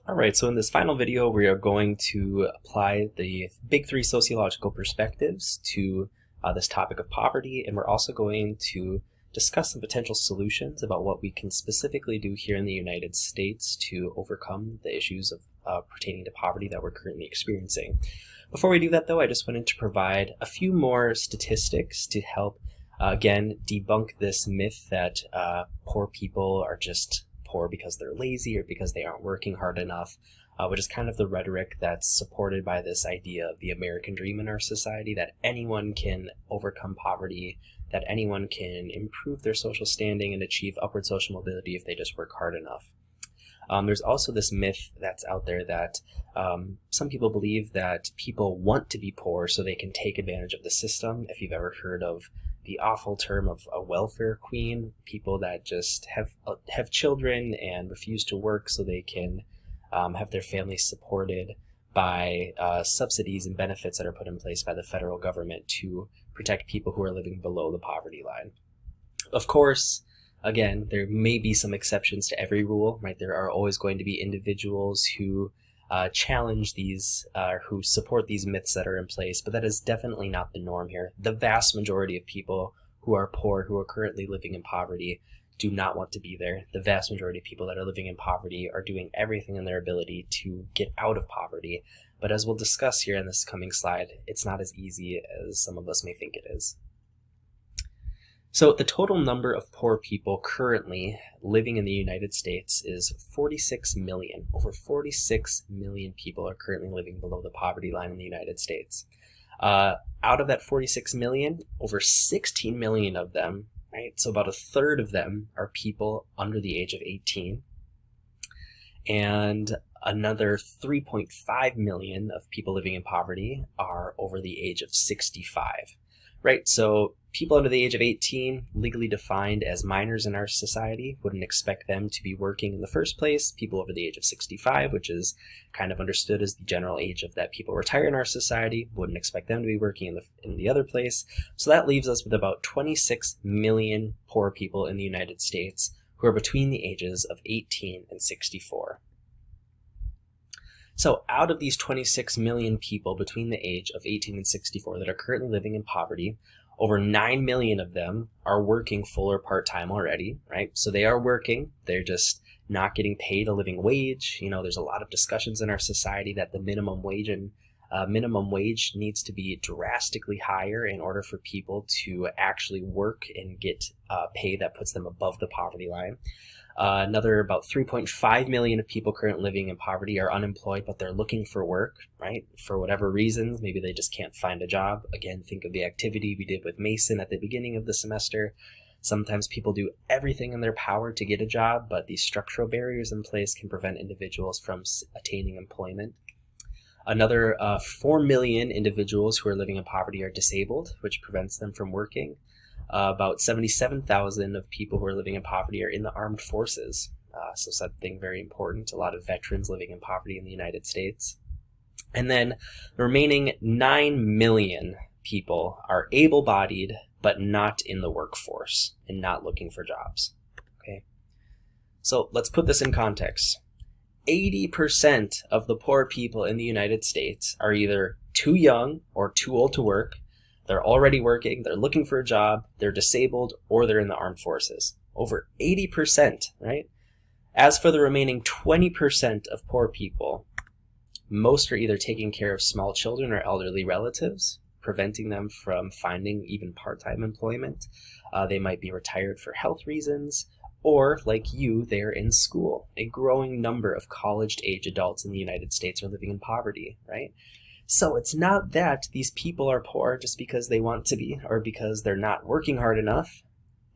All right, so in this final video, we are going to apply the big three sociological perspectives to this topic of poverty, and we're also going to discuss some potential solutions about what we can specifically do here in the United States to overcome the issues of pertaining to poverty that we're currently experiencing. Before we do that, though, I just wanted to provide a few more statistics to help, again, debunk this myth that poor people are just poor because they're lazy or because they aren't working hard enough, which is kind of the rhetoric that's supported by this idea of the American dream in our society, that anyone can overcome poverty, that anyone can improve their social standing and achieve upward social mobility if they just work hard enough. There's also this myth that's out there that some people believe that people want to be poor so they can take advantage of the system. If you've ever heard of the awful term of a welfare queen, people that just have children and refuse to work so they can have their families supported by subsidies and benefits that are put in place by the federal government to protect people who are living below the poverty line. Of course, again, there may be some exceptions to every rule, right? There are always going to be individuals who challenge these, who support these myths that are in place, but that is definitely not the norm here. The vast majority of people who are poor, who are currently living in poverty, do not want to be there. The vast majority of people that are living in poverty are doing everything in their ability to get out of poverty. But as we'll discuss here in this coming slide, it's not as easy as some of us may think it is. So the total number of poor people currently living in the United States is 46 million. Over 46 million people are currently living below the poverty line in the United States. Out of that 46 million, over 16 million of them, right, so about a third of them, are people under the age of 18. And another 3.5 million of people living in poverty are over the age of 65. Right, so people under the age of 18, legally defined as minors in our society, wouldn't expect them to be working in the first place. People over the age of 65, which is kind of understood as the general age of that people retire in our society, wouldn't expect them to be working in the other place. So that leaves us with about 26 million poor people in the United States who are between the ages of 18 and 64. So out of these 26 million people between the age of 18 and 64 that are currently living in poverty, over 9 million of them are working full or part-time already, right? So they are working, they're just not getting paid a living wage. You know, there's a lot of discussions in our society that the minimum wage needs to be drastically higher in order for people to actually work and get pay that puts them above the poverty line. Another about 3.5 million of people currently living in poverty are unemployed, but they're looking for work, right? For whatever reasons, maybe they just can't find a job. Again, think of the activity we did with Mason at the beginning of the semester. Sometimes people do everything in their power to get a job, but these structural barriers in place can prevent individuals from attaining employment. Another 4 million individuals who are living in poverty are disabled, which prevents them from working. About 77,000 of people who are living in poverty are in the armed forces. So something very important. A lot of veterans living in poverty in the United States. And then the remaining 9 million people are able-bodied, but not in the workforce and not looking for jobs. Okay. So let's put this in context. 80% of the poor people in the United States are either too young or too old to work. They're already working, they're looking for a job, they're disabled, or they're in the armed forces. Over 80%, right? As for the remaining 20% of poor people, most are either taking care of small children or elderly relatives, preventing them from finding even part-time employment. They might be retired for health reasons, or like you, they are in school. A growing number of college-age adults in the United States are living in poverty, right? So it's not that these people are poor just because they want to be or because they're not working hard enough.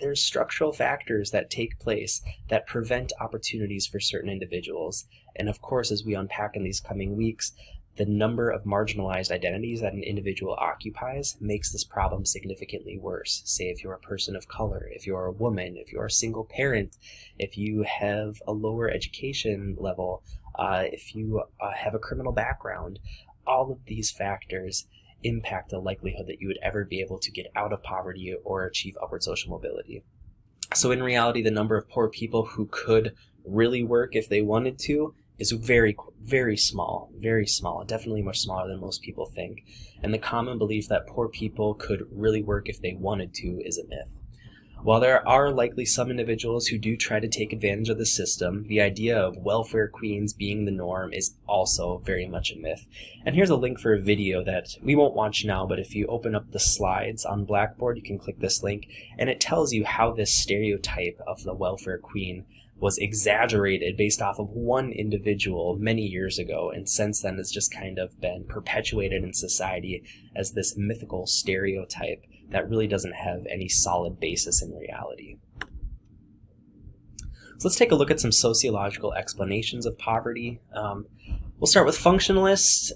There's structural factors that take place that prevent opportunities for certain individuals. And of course, as we unpack in these coming weeks, the number of marginalized identities that an individual occupies makes this problem significantly worse. Say if you're a person of color, if you're a woman, if you're a single parent, if you have a lower education level, if you have a criminal background, all of these factors impact the likelihood that you would ever be able to get out of poverty or achieve upward social mobility. So in reality, the number of poor people who could really work if they wanted to is very, very small, definitely much smaller than most people think. And the common belief that poor people could really work if they wanted to is a myth. While there are likely some individuals who do try to take advantage of the system, the idea of welfare queens being the norm is also very much a myth. And here's a link for a video that we won't watch now, but if you open up the slides on Blackboard, you can click this link, and it tells you how this stereotype of the welfare queen was exaggerated based off of one individual many years ago, and since then has just kind of been perpetuated in society as this mythical stereotype that really doesn't have any solid basis in reality. So let's take a look at some sociological explanations of poverty. We'll start with functionalists,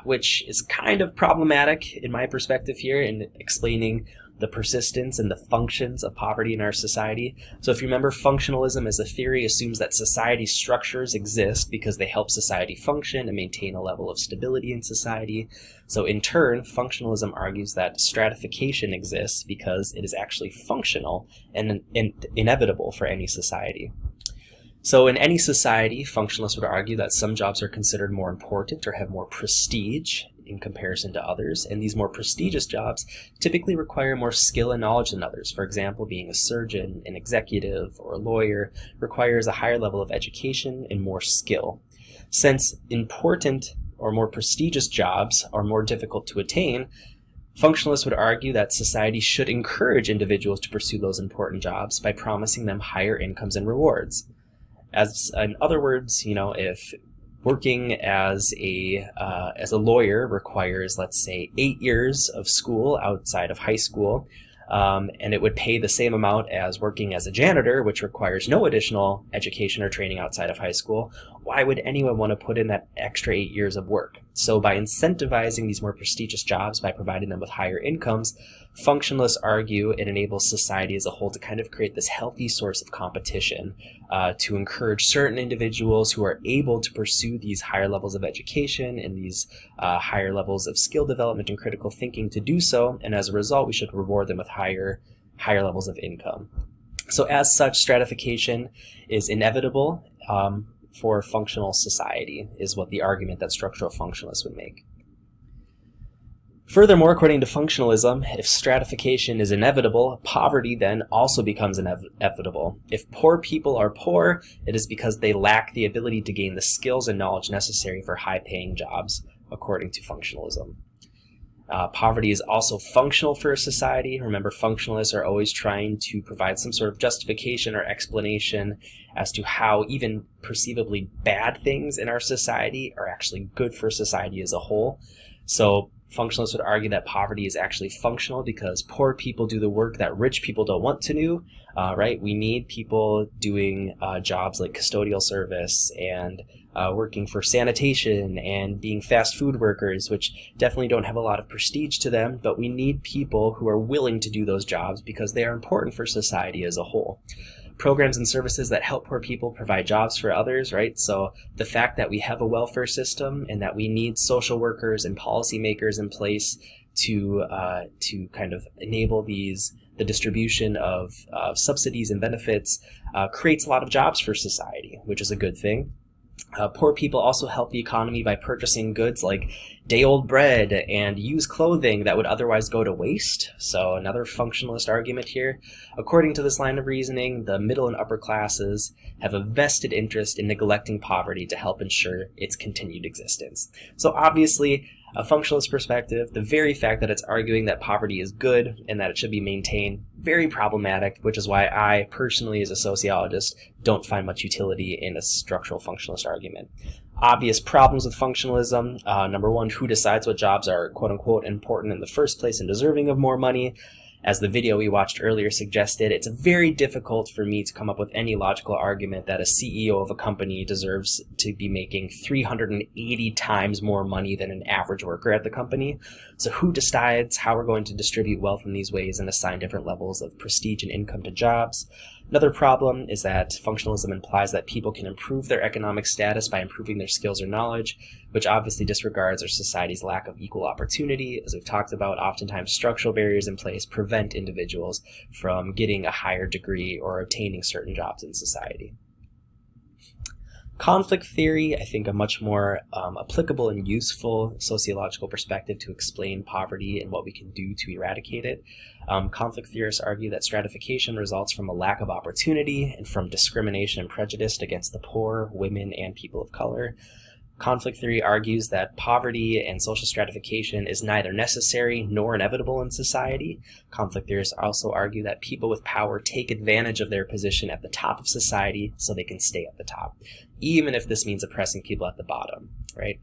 which is kind of problematic in my perspective here in explaining the persistence and the functions of poverty in our society. So if you remember, functionalism as a theory assumes that society structures exist because they help society function and maintain a level of stability in society. So in turn, functionalism argues that stratification exists because it is actually functional and inevitable for any society. So in any society, functionalists would argue that some jobs are considered more important or have more prestige in comparison to others, and these more prestigious jobs typically require more skill and knowledge than others. For example, being a surgeon, an executive, or a lawyer requires a higher level of education and more skill. Since important or more prestigious jobs are more difficult to attain, functionalists would argue that society should encourage individuals to pursue those important jobs by promising them higher incomes and rewards. As in other words, if working as a lawyer requires, let's say, 8 years of school outside of high school, and it would pay the same amount as working as a janitor, which requires no additional education or training outside of high school, why would anyone want to put in that extra 8 years of work? So by incentivizing these more prestigious jobs, by providing them with higher incomes, functionalists argue it enables society as a whole to kind of create this healthy source of competition to encourage certain individuals who are able to pursue these higher levels of education and these higher levels of skill development and critical thinking to do so, and as a result, we should reward them with higher levels of income. So as such, stratification is inevitable for functional society, is what the argument that structural functionalists would make. Furthermore, according to functionalism, if stratification is inevitable, poverty then also becomes inevitable. If poor people are poor, it is because they lack the ability to gain the skills and knowledge necessary for high-paying jobs, according to functionalism. Poverty is also functional for a society. Remember, functionalists are always trying to provide some sort of justification or explanation as to how even perceivably bad things in our society are actually good for society as a whole. So functionalists would argue that poverty is actually functional because poor people do the work that rich people don't want to do, right? We need people doing jobs like custodial service and working for sanitation and being fast food workers, which definitely don't have a lot of prestige to them, but we need people who are willing to do those jobs because they are important for society as a whole. Programs and services that help poor people provide jobs for others, right? So the fact that we have a welfare system and that we need social workers and policymakers in place to kind of enable the distribution of subsidies and benefits creates a lot of jobs for society, which is a good thing. Poor people also help the economy by purchasing goods like day-old bread and used clothing that would otherwise go to waste. So another functionalist argument here. According to this line of reasoning, the middle and upper classes have a vested interest in neglecting poverty to help ensure its continued existence. So obviously, a functionalist perspective, the very fact that it's arguing that poverty is good and that it should be maintained, very problematic, which is why I personally, as a sociologist, don't find much utility in a structural functionalist argument. Obvious problems with functionalism. Number one, who decides what jobs are quote-unquote important in the first place and deserving of more money? As the video we watched earlier suggested, it's very difficult for me to come up with any logical argument that a CEO of a company deserves to be making 380 times more money than an average worker at the company. So who decides how we're going to distribute wealth in these ways and assign different levels of prestige and income to jobs? Another problem is that functionalism implies that people can improve their economic status by improving their skills or knowledge, which obviously disregards our society's lack of equal opportunity. As we've talked about, oftentimes structural barriers in place prevent individuals from getting a higher degree or obtaining certain jobs in society. Conflict theory, I think a much more applicable and useful sociological perspective to explain poverty and what we can do to eradicate it. Conflict theorists argue that stratification results from a lack of opportunity and from discrimination and prejudice against the poor, women, and people of color. Conflict theory argues that poverty and social stratification is neither necessary nor inevitable in society. Conflict theorists also argue that people with power take advantage of their position at the top of society so they can stay at the top, even if this means oppressing people at the bottom, right?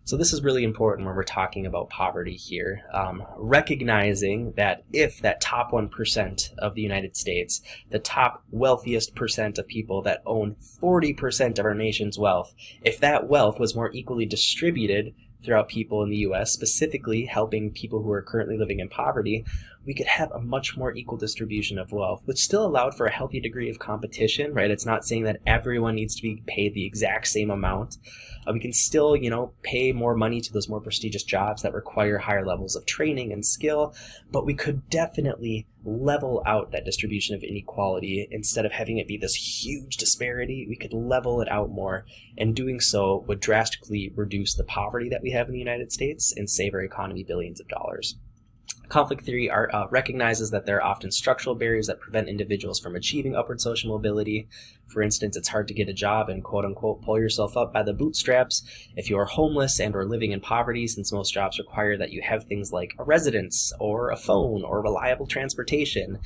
So this is really important when we're talking about poverty here, recognizing that if that top 1% of the United States, the top wealthiest percent of people that own 40% of our nation's wealth, if that wealth was more equally distributed throughout people in the US, specifically helping people who are currently living in poverty, we could have a much more equal distribution of wealth, which still allowed for a healthy degree of competition, right? It's not saying that everyone needs to be paid the exact same amount. We can still, pay more money to those more prestigious jobs that require higher levels of training and skill, but we could definitely level out that distribution of inequality. Instead of having it be this huge disparity, we could level it out more, and doing so would drastically reduce the poverty that we have in the United States and save our economy billions of dollars. Conflict theory recognizes that there are often structural barriers that prevent individuals from achieving upward social mobility. For instance, it's hard to get a job and quote-unquote pull yourself up by the bootstraps if you are homeless and or living in poverty, since most jobs require that you have things like a residence or a phone or reliable transportation.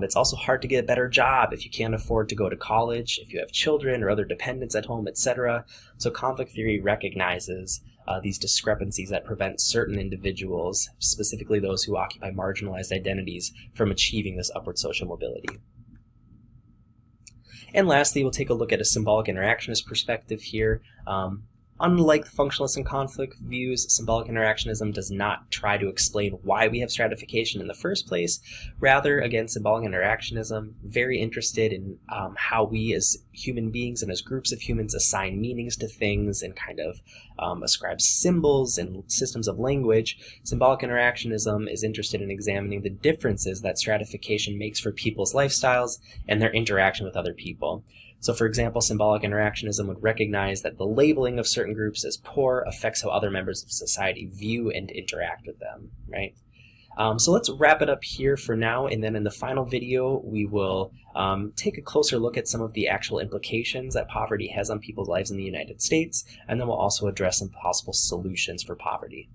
It's also hard to get a better job if you can't afford to go to college, if you have children or other dependents at home, etc. So conflict theory recognizes these discrepancies that prevent certain individuals, specifically those who occupy marginalized identities, from achieving this upward social mobility. And lastly, we'll take a look at a symbolic interactionist perspective here. Unlike the functionalist and conflict views, symbolic interactionism does not try to explain why we have stratification in the first place. Rather, again, symbolic interactionism, very interested in how we as human beings and as groups of humans assign meanings to things and kind of ascribe symbols and systems of language. Symbolic interactionism is interested in examining the differences that stratification makes for people's lifestyles and their interaction with other people. So for example, symbolic interactionism would recognize that the labeling of certain groups as poor affects how other members of society view and interact with them, right? So let's wrap it up here for now, and then in the final video, we will take a closer look at some of the actual implications that poverty has on people's lives in the United States, and then we'll also address some possible solutions for poverty.